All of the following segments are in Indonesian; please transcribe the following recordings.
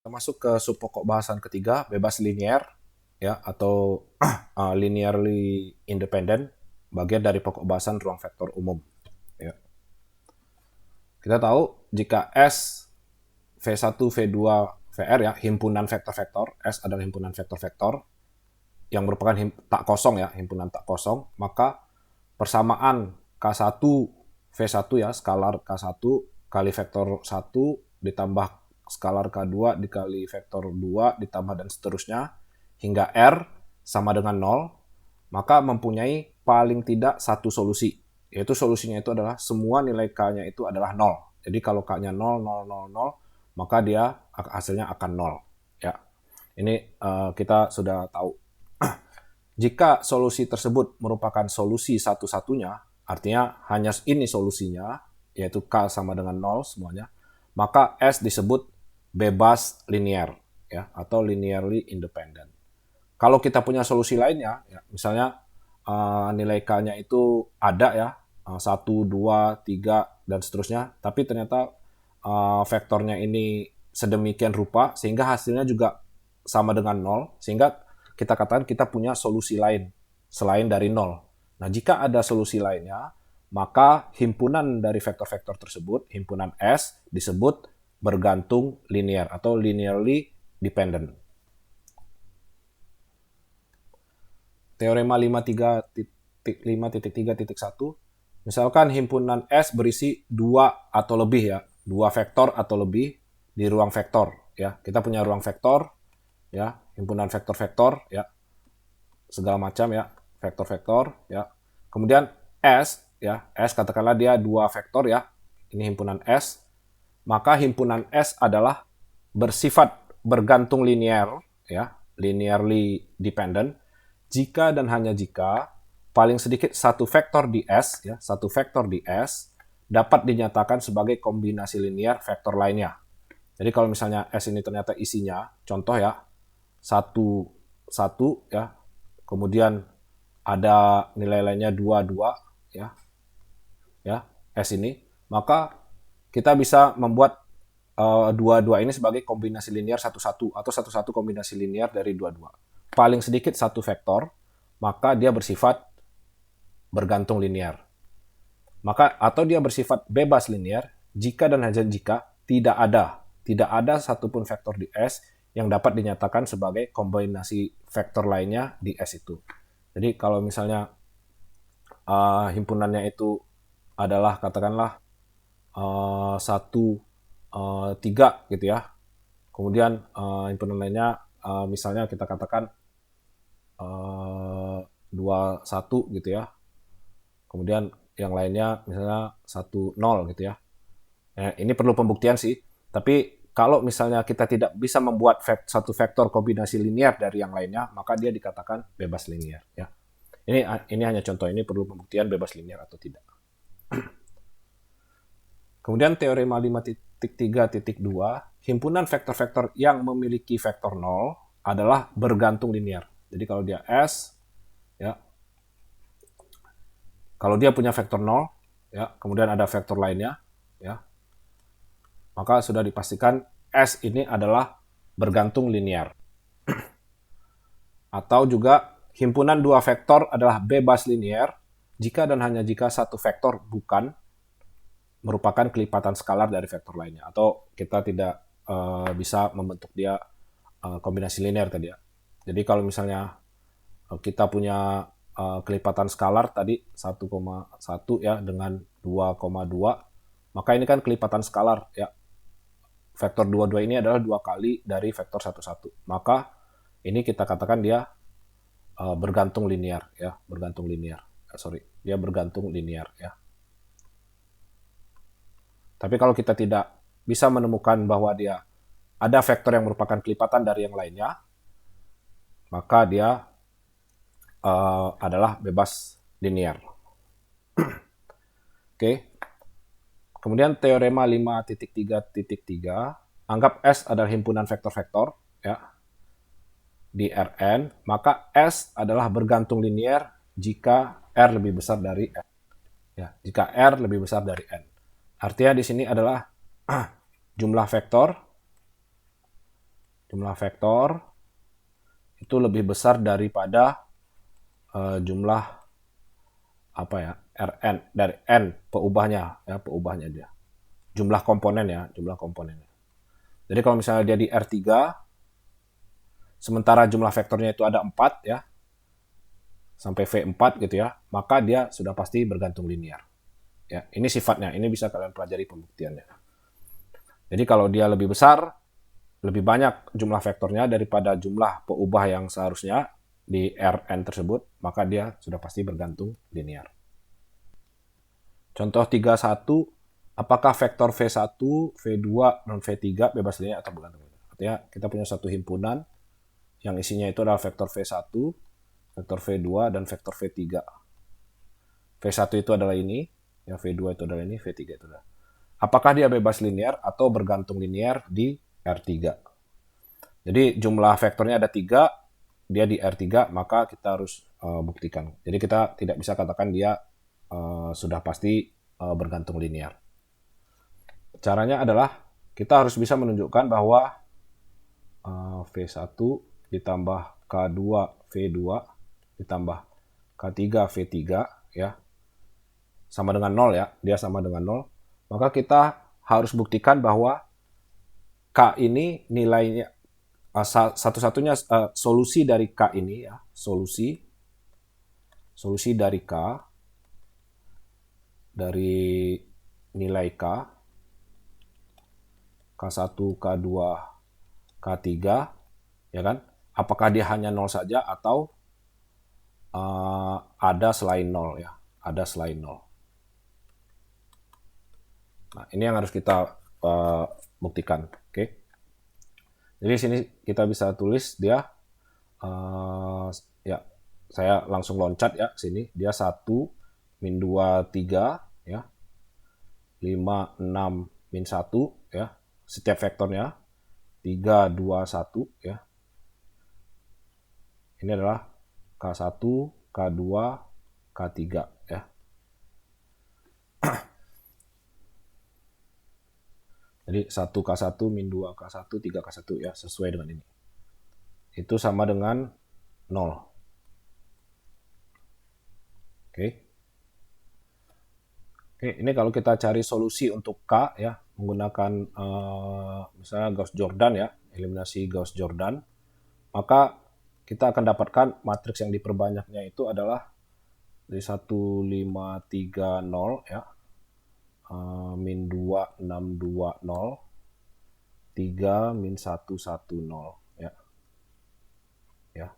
Kita masuk ke subpokok bahasan ketiga, bebas linier, ya, atau linearly independent, bagian dari pokok bahasan ruang vektor umum. Ya. Kita tahu jika S, V1, V2, VR, ya, himpunan vektor-vektor, S adalah himpunan vektor-vektor, yang merupakan tak kosong, ya, himpunan tak kosong, maka persamaan K1, V1, ya, skalar K1 kali vektor 1 ditambah skalar K2 dikali vektor 2 ditambah dan seterusnya hingga R sama dengan 0, maka mempunyai paling tidak satu solusi, yaitu solusinya itu adalah semua nilai K-nya itu adalah 0. Jadi kalau K-nya 0, 0, 0, 0, maka dia hasilnya akan 0. Ya. Ini kita sudah tahu. Jika solusi tersebut merupakan solusi satu-satunya, artinya hanya ini solusinya, yaitu K sama dengan 0 semuanya, maka S disebut bebas linier, ya, atau linearly independent. Kalau kita punya solusi lainnya, ya, misalnya nilai K-nya itu ada, ya, 1, 2, 3, dan seterusnya, tapi ternyata vektornya ini sedemikian rupa sehingga hasilnya juga sama dengan 0, sehingga kita katakan kita punya solusi lain selain dari 0. Nah, jika ada solusi lainnya, maka himpunan dari vektor-vektor tersebut, himpunan S, disebut bergantung linier atau linearly dependent. Teorema 5.3.1, misalkan himpunan S berisi 2 atau lebih, ya, 2 vektor atau lebih di ruang vektor, ya. Kita punya ruang vektor, ya, himpunan vektor-vektor, ya, segala macam, ya, vektor-vektor, ya. Kemudian S, ya, S katakanlah dia 2 vektor, ya. Ini himpunan S. Maka himpunan S adalah bersifat bergantung linier, ya, linearly dependent, jika dan hanya jika paling sedikit satu vektor di S, ya, satu vektor di S dapat dinyatakan sebagai kombinasi linier vektor lainnya. Jadi kalau misalnya S ini ternyata isinya, contoh, ya, satu satu, ya, kemudian ada nilai lainnya 2 2, ya, ya, S ini, maka kita bisa membuat dua-dua ini sebagai kombinasi linier satu-satu atau satu-satu kombinasi linier dari dua-dua. Paling sedikit satu vektor, maka dia bersifat bergantung linier. Maka atau dia bersifat bebas linier jika dan hanya jika tidak ada satupun vektor di S yang dapat dinyatakan sebagai kombinasi vektor lainnya di S itu. Jadi kalau misalnya himpunannya itu adalah katakanlah 1, 3 gitu, ya. Kemudian himpunan lainnya misalnya kita katakan 2, 1 gitu, ya. Kemudian yang lainnya misalnya 1, 0 gitu, ya. Ini perlu pembuktian sih. Tapi kalau misalnya kita tidak bisa membuat satu vektor kombinasi linier dari yang lainnya, maka dia dikatakan bebas linier, ya. Ini hanya contoh, ini perlu pembuktian bebas linier atau tidak. Kemudian teorema 5.3.2, himpunan vektor-vektor yang memiliki vektor 0 adalah bergantung linier. Jadi kalau dia S, ya, kalau dia punya vektor 0, ya, kemudian ada vektor lainnya, ya, maka sudah dipastikan S ini adalah bergantung linier. Atau juga himpunan dua vektor adalah bebas linier jika dan hanya jika satu vektor bukan merupakan kelipatan skalar dari vektor lainnya, atau kita tidak bisa membentuk dia kombinasi linear tadi, ya. Jadi kalau misalnya kita punya kelipatan skalar tadi 1,1, ya, dengan 2,2, maka ini kan kelipatan skalar, ya. Vektor 22 ini adalah 2 kali dari vektor 11. Maka ini kita katakan dia bergantung linier, ya, bergantung linier. Dia bergantung linier, ya. Tapi kalau kita tidak bisa menemukan bahwa dia ada vektor yang merupakan kelipatan dari yang lainnya, maka dia adalah bebas linier. Oke. Kemudian teorema 5.3.3, anggap S adalah himpunan vektor-vektor, ya, di Rn, maka S adalah bergantung linier jika R lebih besar dari N. Ya, jika R lebih besar dari N. Artinya di sini adalah jumlah vektor jumlah vektor itu lebih besar daripada jumlah apa ya, Rn dari n peubahnya ya, peubahnya dia. Jumlah komponen ya, jumlah komponennya. Jadi kalau misalnya dia di R3 sementara jumlah vektornya itu ada 4 ya, sampai V4 gitu ya, maka dia sudah pasti bergantung linear. Ya, ini sifatnya, ini bisa kalian pelajari pembuktiannya. Jadi kalau dia lebih besar, lebih banyak jumlah vektornya daripada jumlah peubah yang seharusnya di Rn tersebut, maka dia sudah pasti bergantung linear. Contoh 31, apakah vektor V1, V2, dan V3 bebas linear atau bergantung linear? Artinya kita punya satu himpunan yang isinya itu adalah vektor V1, vektor V2, dan vektor V3. V1 itu adalah ini, ya V2 itu adalah ini, V3 itu adalah. Apakah dia bebas linear atau bergantung linear di R3? Jadi jumlah vektornya ada 3, dia di R3, maka kita harus buktikan. Jadi kita tidak bisa katakan dia sudah pasti bergantung linear. Caranya adalah kita harus bisa menunjukkan bahwa V1 ditambah K2 V2 ditambah K3 V3 ya sama dengan 0 ya, dia sama dengan 0. Maka kita harus buktikan bahwa K ini nilainya satu-satunya solusi dari K ini ya, solusi dari K dari nilai K K1, K2, K3 ya kan? Apakah dia hanya 0 saja atau ada selain 0 ya, ada selain 0. Nah, ini yang harus kita buktikan, oke? Jadi sini kita bisa tulis dia, ya saya langsung loncat ya sini. Dia 1, min 2, 3, ya. 5, 6, min 1, ya. Setiap vektornya. 3, 2, 1, ya. Ini adalah K1, K2, K3, ya. Jadi 1K1 min 2K1 3K1 ya, sesuai dengan ini. Itu sama dengan 0. Oke. Oke, ini kalau kita cari solusi untuk K ya, menggunakan misalnya Gauss-Jordan ya, eliminasi Gauss-Jordan, maka kita akan dapatkan matriks yang diperbanyaknya itu adalah dari 1, 5, 3, 0 ya. Min 2, 6, 2, 0, 3, min 1, 1, 0 ya. Ya.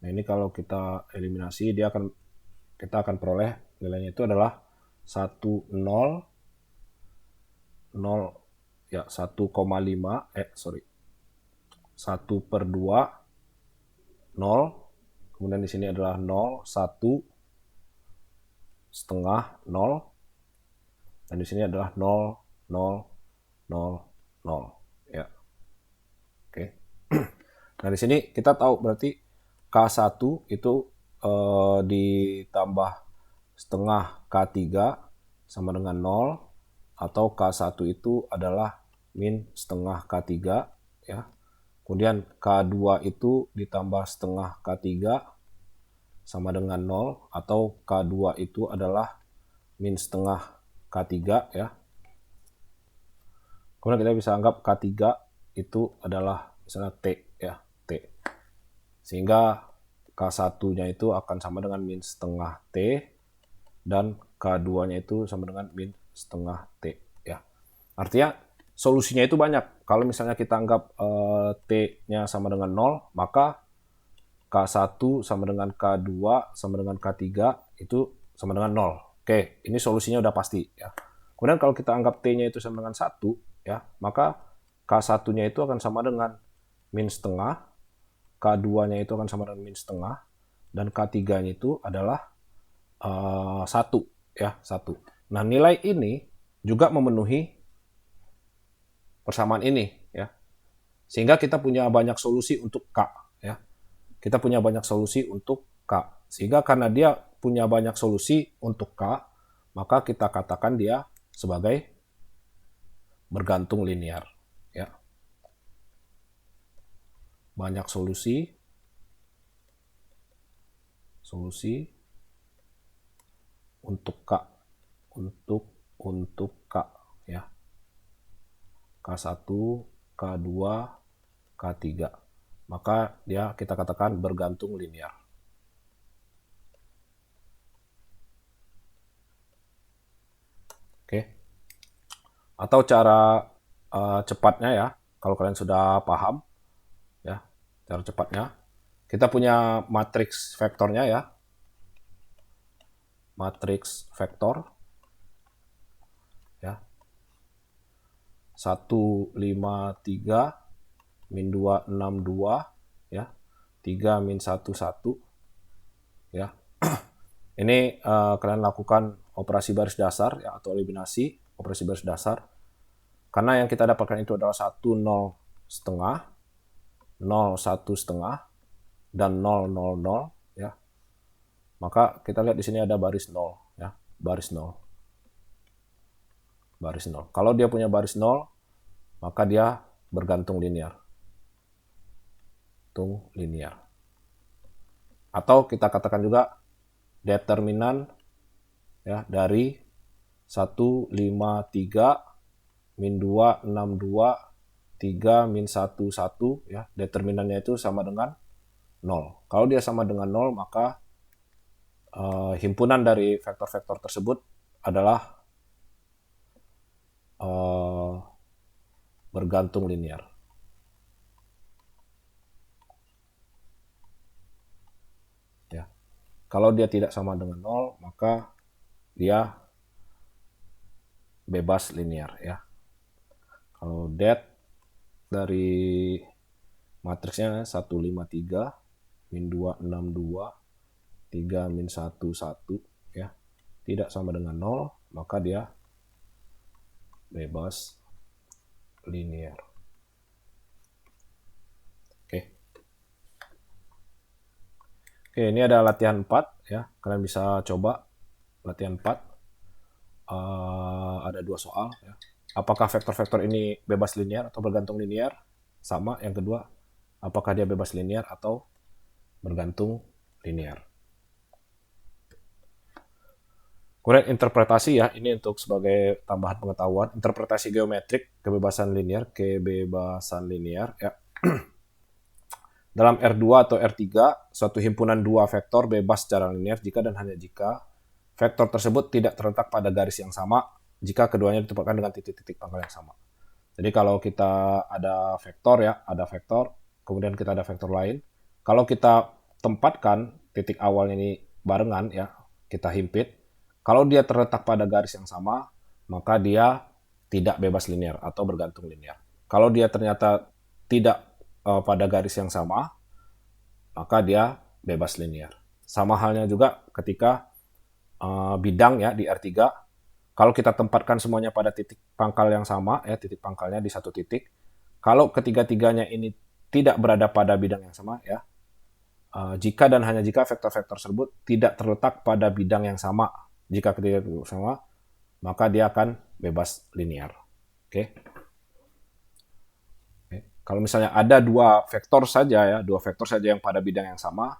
Nah ini kalau kita eliminasi kita akan peroleh nilainya itu adalah 1, 0, 0 ya 1,5 1 per 2 0, kemudian di sini adalah 0, 1 setengah 0, dan di sini adalah 0, 0, 0, 0 ya. Oke. Nah di sini kita tahu berarti K1 itu ditambah setengah K3 sama dengan 0, atau K1 itu adalah min setengah K3 ya. Kemudian K2 itu ditambah setengah K3 sama dengan 0, atau K2 itu adalah min setengah K3 ya. Kemudian kita bisa anggap K3 itu adalah misalnya T ya, T. Sehingga K1-nya itu akan sama dengan min setengah T, dan K2-nya itu sama dengan min setengah T ya. Artinya solusinya itu banyak. Kalau misalnya kita anggap T-nya sama dengan 0, maka K1 sama dengan K2 sama dengan K3 itu sama dengan 0. Oke, ini solusinya udah pasti ya. Kemudian kalau kita anggap T-nya itu sama dengan 1 ya, maka K1-nya itu akan sama dengan min setengah, K2-nya itu akan sama dengan min setengah, dan K3-nya itu adalah 1 ya, 1. Nah, nilai ini juga memenuhi persamaan ini ya. Sehingga kita punya banyak solusi untuk K ya. Kita punya banyak solusi untuk K. Sehingga karena dia punya banyak solusi untuk K, maka kita katakan dia sebagai bergantung linear ya. banyak solusi untuk K, untuk K ya. K1, K2, K3. Maka dia kita katakan bergantung linear. Oke. Atau cara cepatnya ya, kalau kalian sudah paham ya, cara cepatnya. Kita punya matriks vektornya ya. Matriks vektor ya. 1, 5, 3, min 2, 6, 2 ya. 3, min 1, 1 ya. Ini kalian lakukan operasi baris dasar ya, atau eliminasi operasi baris dasar. Karena yang kita dapatkan itu adalah 1, 0 setengah, 0, 1 setengah, dan 0, 0, 0 ya. Maka kita lihat di sini ada baris 0 ya, baris 0. Baris 0. Kalau dia punya baris 0, maka dia bergantung linear. Linear. Atau kita katakan juga determinan ya dari 1, 5, 3, min 2, 6, 2, 3, min 1, 1 ya. Determinannya itu sama dengan 0. Kalau dia sama dengan 0, maka himpunan dari vektor-vektor tersebut adalah bergantung linear. Ya. Kalau dia tidak sama dengan 0, maka dia bebas linear ya. Kalau det dari matriksnya 1, 5, 3, min 2, 6, 2, 3, min 1, 1 ya, tidak sama dengan 0, maka dia bebas linear. Oke, ini ada latihan 4 ya. Kalian bisa coba latihan 4. Ada 2 soal ya. Apakah vektor-vektor ini bebas linear atau bergantung linear? Sama. Yang kedua, apakah dia bebas linear atau bergantung linear? Kemudian interpretasi ya, ini untuk sebagai tambahan pengetahuan. Interpretasi geometrik, kebebasan linear ya. Dalam R2 atau R3, suatu himpunan dua vektor bebas secara linear jika dan hanya jika vektor tersebut tidak terletak pada garis yang sama jika keduanya ditempatkan dengan titik-titik pangkal yang sama. Jadi kalau kita ada vektor ya, ada vektor, kemudian kita ada vektor lain. Kalau kita tempatkan titik awalnya ini barengan ya, kita himpit. Kalau dia terletak pada garis yang sama, maka dia tidak bebas linear atau bergantung linear. Kalau dia ternyata tidak pada garis yang sama, maka dia bebas linear. Sama halnya juga ketika bidang ya di R3, kalau kita tempatkan semuanya pada titik pangkal yang sama, ya titik pangkalnya di satu titik, kalau ketiga-tiganya ini tidak berada pada bidang yang sama, ya jika dan hanya jika vektor-vektor tersebut tidak terletak pada bidang yang sama, jika ketiga itu sama, maka dia akan bebas linear. Oke. Kalau misalnya ada dua vektor saja yang pada bidang yang sama,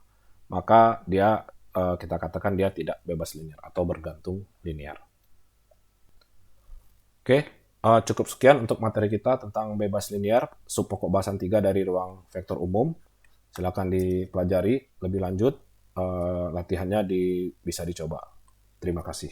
maka dia kita katakan dia tidak bebas linear atau bergantung linear. Oke, cukup sekian untuk materi kita tentang bebas linear, sub pokok bahasan 3 dari ruang vektor umum. Silakan dipelajari lebih lanjut, latihannya bisa dicoba. Terima kasih.